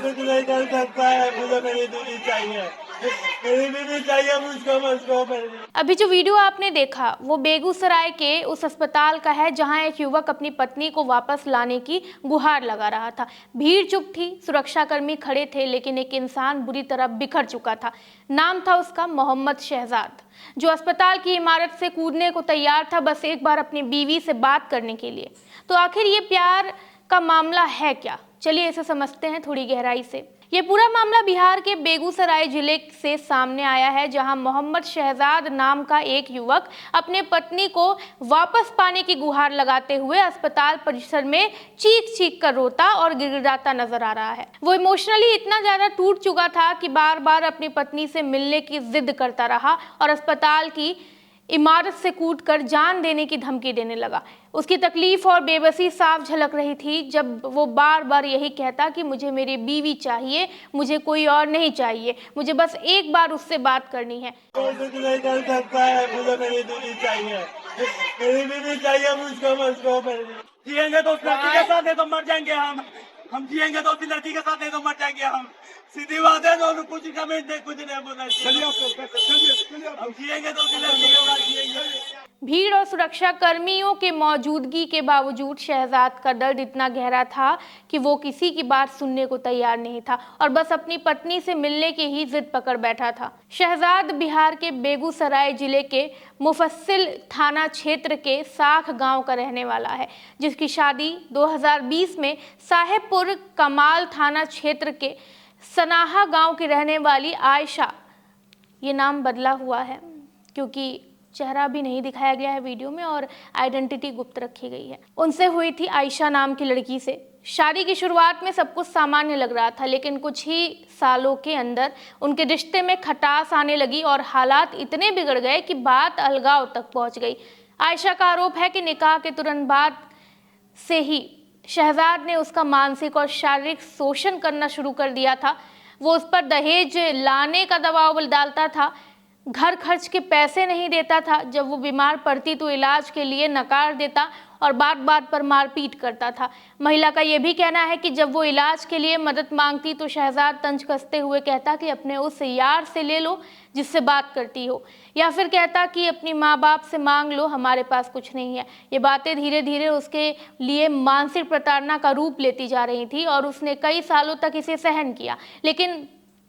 कुछ नहीं कर सकता है, मुझे मेरी बीवी चाहिए, मेरी बीवी चाहिए मुझको अभी जो वीडियो आपने देखा वो बेगूसराय के उस अस्पताल का है जहां एक युवक अपनी पत्नी को वापस लाने की गुहार लगा रहा था। भीड़ चुप थी, सुरक्षाकर्मी खड़े थे, लेकिन एक इंसान बुरी तरह बिखर चुका था। नाम था उसका मोहम्मद शहजाद, जो अस्पताल की इमारत से कूदने को तैयार था, बस एक बार अपनी बीवी से बात करने के लिए। तो आखिर ये प्यार का मामला है क्या? चलिए इसे समझते हैं थोड़ी गहराई से। ये पूरा मामला बिहार के बेगूसराय जिले से सामने आया है, जहां मोहम्मद शहजाद नाम का एक युवक अपने पत्नी को वापस पाने की गुहार लगाते हुए अस्पताल परिसर में चीख चीख कर रोता और गिड़गिड़ाता नजर आ रहा है। वो इमोशनली इतना ज्यादा टूट चुका था कि बार बार अपनी पत्नी से मिलने की जिद करता रहा और अस्पताल की इमारत से कूदकर जान देने की धमकी देने लगा। उसकी तकलीफ और बेबसी साफ झलक रही थी जब वो बार बार यही कहता कि मुझे मेरी बीवी चाहिए, मुझे कोई और नहीं चाहिए, मुझे बस एक बार उससे बात करनी है। कुछ नहीं कर सकता है, मुझे मेरी बीवी चाहिए, मेरी बीवी चाहिए मुझको जिएंगे तो उस लड़की के साथ नहीं तो मर जाएंगे हम जिएंगे तो उसी लड़की के साथ नहीं तो मर जाएंगे हम। सीधी बात है, दोनों कुछ कमेंट नहीं, कुछ नहीं बोलना चाहिए, हम जिएंगे तो उसी लड़की के साथ जिएंगे। भीड़ और सुरक्षा कर्मियों के मौजूदगी के बावजूद शहजाद का दर्द इतना गहरा था कि वो किसी की बात सुनने को तैयार नहीं था और बस अपनी पत्नी से मिलने की ही जिद पकड़ बैठा था। शहजाद बिहार के बेगूसराय जिले के मुफस्सिल थाना क्षेत्र के साख गांव का रहने वाला है, जिसकी शादी 2020 में साहेबपुर कमाल थाना क्षेत्र के सनाहा गांव की रहने वाली आयशा, ये नाम बदला हुआ है क्योंकि चेहरा भी नहीं दिखाया गया है वीडियो में और आइडेंटिटी गुप्त रखी गई है, उनसे हुई थी। आयशा नाम की लड़की से शादी की शुरुआत में सब कुछ सामान्य लग रहा था, लेकिन कुछ ही सालों के अंदर उनके रिश्ते में खटास आने लगी और हालात इतने बिगड़ गए कि बात अलगाव तक पहुंच गई। आयशा का आरोप है कि निकाह के तुरंत बाद से ही शहजाद ने उसका मानसिक और शारीरिक शोषण करना शुरू कर दिया था। वो उस पर दहेज लाने का दबाव डालता था, घर खर्च के पैसे नहीं देता था, जब वो बीमार पड़ती तो इलाज के लिए नकार देता और बात बात पर मारपीट करता था। महिला का ये भी कहना है कि जब वो इलाज के लिए मदद मांगती तो शहजाद तंज कसते हुए कहता कि अपने उस यार से ले लो जिससे बात करती हो, या फिर कहता कि अपनी माँ बाप से मांग लो, हमारे पास कुछ नहीं है। ये बातें धीरे धीरे उसके लिए मानसिक प्रताड़ना का रूप लेती जा रही थी और उसने कई सालों तक इसे सहन किया, लेकिन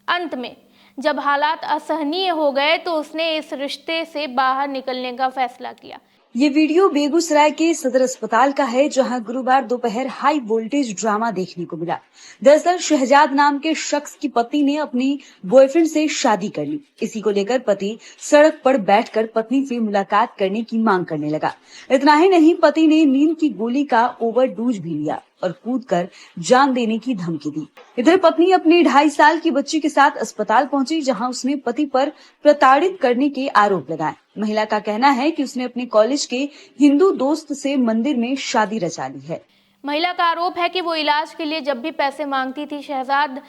अंत में जब हालात असहनीय हो गए तो उसने इस रिश्ते से बाहर निकलने का फैसला किया। ये वीडियो बेगूसराय के सदर अस्पताल का है, जहां गुरुवार दोपहर हाई वोल्टेज ड्रामा देखने को मिला। दरअसल शहजाद नाम के शख्स की पत्नी ने अपनी बॉयफ्रेंड से शादी कर ली। इसी को लेकर पति सड़क पर बैठकर पत्नी से मुलाकात करने की मांग करने लगा। इतना ही नहीं, पति ने नींद की गोली का ओवरडोज भी लिया और कूदकर जान देने की धमकी दी। इधर पत्नी अपनी 2.5 साल की बच्ची के साथ अस्पताल पहुंची, जहां उसने पति पर प्रताड़ित करने के आरोप लगाए। महिला का कहना है कि उसने अपने कॉलेज के हिंदू दोस्त से मंदिर में शादी रचा ली है। महिला का आरोप है कि वो इलाज के लिए जब भी पैसे मांगती थी, शहजाद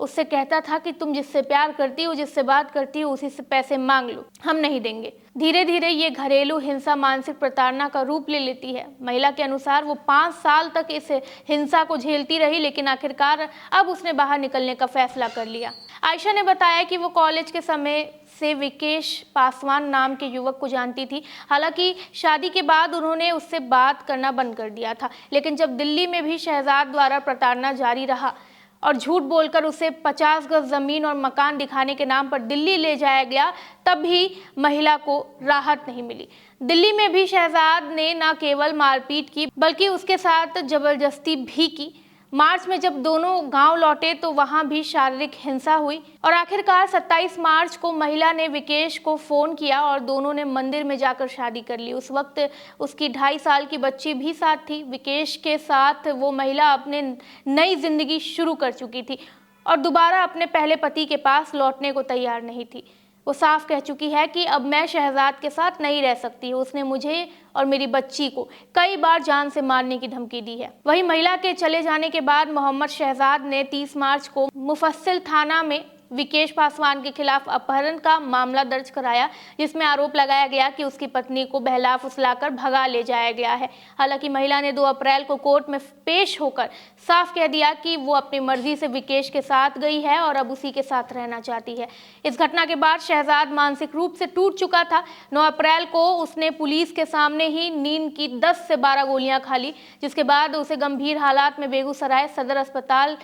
उससे कहता था कि तुम जिससे प्यार करती हो, जिससे बात करती हो, उसी से पैसे मांग लो, हम नहीं देंगे। धीरे धीरे ये घरेलू हिंसा मानसिक प्रताड़ना का रूप ले लेती है। महिला के अनुसार वो 5 साल तक इस हिंसा को झेलती रही, लेकिन आखिरकार अब उसने बाहर निकलने का फैसला कर लिया। आयशा ने बताया कि वो कॉलेज के समय से विकेश पासवान नाम के युवक को जानती थी। हालांकि शादी के बाद उन्होंने उससे बात करना बंद कर दिया था, लेकिन जब दिल्ली में भी शहजाद द्वारा प्रताड़ना जारी रहा और झूठ बोलकर उसे 50 गज जमीन और मकान दिखाने के नाम पर दिल्ली ले जाया गया, तब भी महिला को राहत नहीं मिली। दिल्ली में भी शहजाद ने न केवल मारपीट की बल्कि उसके साथ जबरदस्ती भी की। मार्च में जब दोनों गांव लौटे तो वहां भी शारीरिक हिंसा हुई और आखिरकार 27 मार्च को महिला ने विकेश को फोन किया और दोनों ने मंदिर में जाकर शादी कर ली। उस वक्त उसकी 2.5 साल की बच्ची भी साथ थी। विकेश के साथ वो महिला अपने नई जिंदगी शुरू कर चुकी थी और दोबारा अपने पहले पति के पास लौटने को तैयार नहीं थी। वो साफ कह चुकी है कि अब मैं शहजाद के साथ नहीं रह सकती। उसने मुझे और मेरी बच्ची को कई बार जान से मारने की धमकी दी है। वहीं महिला के चले जाने के बाद मोहम्मद शहजाद ने 30 मार्च को मुफस्सिल थाना में विकेश पासवान के खिलाफ अपहरण का मामला दर्ज कराया, जिसमें आरोप लगाया गया कि उसकी पत्नी को बहला फुसलाकर भगा ले जाया गया है। हालांकि महिला ने 2 अप्रैल को कोर्ट में पेश होकर साफ कह दिया कि वो अपनी मर्जी से विकेश के साथ गई है और अब उसी के साथ रहना चाहती है। इस घटना के बाद शहजाद मानसिक रूप से टूट चुका था। 9 अप्रैल को उसने पुलिस के सामने ही नींद की 10 से 12 गोलियां खा ली, जिसके बाद उसे गंभीर हालात में बेगूसराय सदर अस्पताल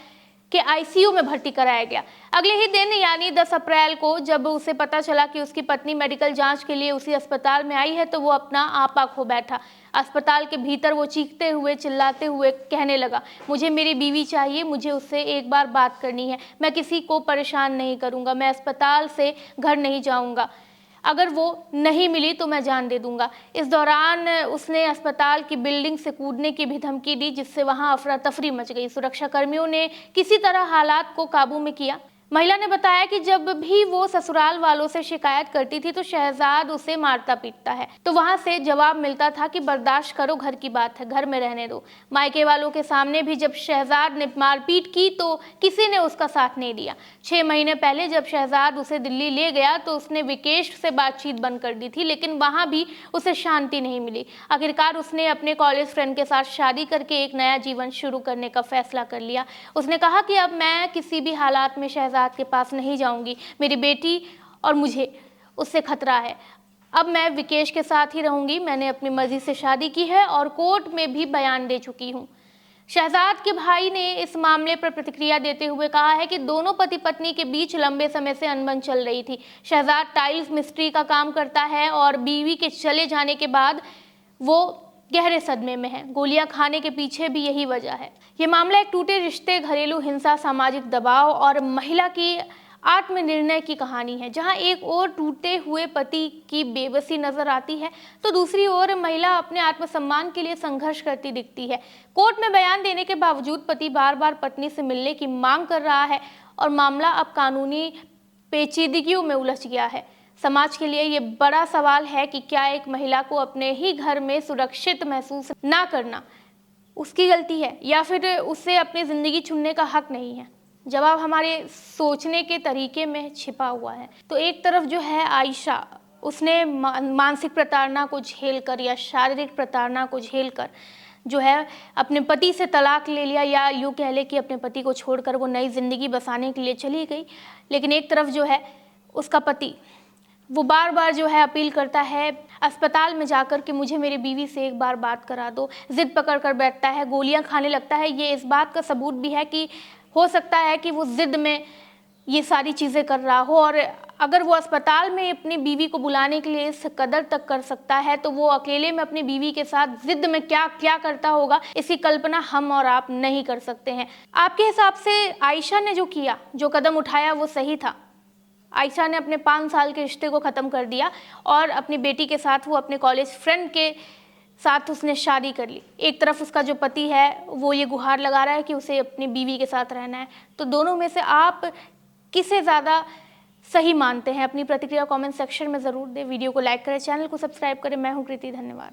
के आईसीयू में भर्ती कराया गया। अगले ही दिन यानी 10 अप्रैल को जब उसे पता चला कि उसकी पत्नी मेडिकल जांच के लिए उसी अस्पताल में आई है, तो वो अपना आपा खो बैठा। अस्पताल के भीतर वो चीखते हुए चिल्लाते हुए कहने लगा, मुझे मेरी बीवी चाहिए, मुझे उससे एक बार बात करनी है, मैं किसी को परेशान नहीं करूँगा, मैं अस्पताल से घर नहीं जाऊँगा, अगर वो नहीं मिली तो मैं जान दे दूंगा। इस दौरान उसने अस्पताल की बिल्डिंग से कूदने की भी धमकी दी, जिससे वहां अफरा तफरी मच गई। सुरक्षा कर्मियों ने किसी तरह हालात को काबू में किया। महिला ने बताया कि जब भी वो ससुराल वालों से शिकायत करती थी तो शहजाद उसे मारता पीटता है, तो वहां से जवाब मिलता था कि बर्दाश्त करो, घर की बात है, घर में रहने दो। मायके वालों के सामने भी जब शहजाद ने मारपीट की तो किसी ने उसका साथ नहीं दिया। 6 महीने पहले जब शहजाद उसे दिल्ली ले गया तो उसने विकेश से बातचीत बंद कर दी थी, लेकिन वहां भी उसे शांति नहीं मिली। आखिरकार उसने अपने कॉलेज फ्रेंड के साथ शादी करके एक नया जीवन शुरू करने का फैसला कर लिया। उसने कहा कि अब मैं किसी भी हालात में शहजाद के पास नहीं जाऊंगी, मेरी बेटी और मुझे उससे खतरा है, अब मैं विकेश के साथ ही रहूंगी। मैंने अपनी मर्जी से शादी की है और कोर्ट में भी बयान दे चुकी हूं। शहजाद के भाई ने इस मामले पर प्रतिक्रिया देते हुए कहा है कि दोनों पति पत्नी के बीच लंबे समय से अनबन चल रही थी। शहजाद टाइल्स मिस्त्री का काम करता है और बीवी के चले जाने के बाद वो गहरे सदमे में है। गोलियां खाने के पीछे भी यही वजह है। ये मामला एक टूटे रिश्ते, घरेलू हिंसा, सामाजिक दबाव और महिला की आत्मनिर्णय की कहानी है, जहां एक ओर टूटे हुए पति की बेबसी नजर आती है तो दूसरी ओर महिला अपने आत्मसम्मान के लिए संघर्ष करती दिखती है। कोर्ट में बयान देने के बावजूद पति बार बार पत्नी से मिलने की मांग कर रहा है और मामला अब कानूनी पेचीदगियों में उलझ गया है। समाज के लिए ये बड़ा सवाल है कि क्या एक महिला को अपने ही घर में सुरक्षित महसूस ना करना उसकी गलती है या फिर उसे अपनी ज़िंदगी चुनने का हक नहीं है? जवाब हमारे सोचने के तरीके में छिपा हुआ है। तो एक तरफ जो है आयशा, उसने मानसिक प्रताड़ना को झेलकर या शारीरिक प्रताड़ना को झेलकर जो है अपने पति से तलाक ले लिया, या यूँ कह ले कि अपने पति को छोड़कर वो नई ज़िंदगी बसाने के लिए चली गई। लेकिन एक तरफ जो है उसका पति, वो बार बार जो है अपील करता है अस्पताल में जाकर कि मुझे मेरी बीवी से एक बार बात करा दो, जिद पकड़ कर बैठता है, गोलियां खाने लगता है। ये इस बात का सबूत भी है कि हो सकता है कि वो जिद में ये सारी चीज़ें कर रहा हो, और अगर वो अस्पताल में अपनी बीवी को बुलाने के लिए इस कदर तक कर सकता है तो वो अकेले में अपनी बीवी के साथ जिद में क्या क्या करता होगा, इसकी कल्पना हम और आप नहीं कर सकते हैं। आपके हिसाब से आयशा ने जो किया, जो कदम उठाया, वो सही था? आयशा ने अपने 5 साल के रिश्ते को ख़त्म कर दिया और अपनी बेटी के साथ वो अपने कॉलेज फ्रेंड के साथ उसने शादी कर ली। एक तरफ उसका जो पति है वो ये गुहार लगा रहा है कि उसे अपनी बीवी के साथ रहना है। तो दोनों में से आप किसे ज़्यादा सही मानते हैं? अपनी प्रतिक्रिया कमेंट सेक्शन में ज़रूर दें। वीडियो को लाइक करें, चैनल को सब्सक्राइब करें। मैं हूँ कृति, धन्यवाद।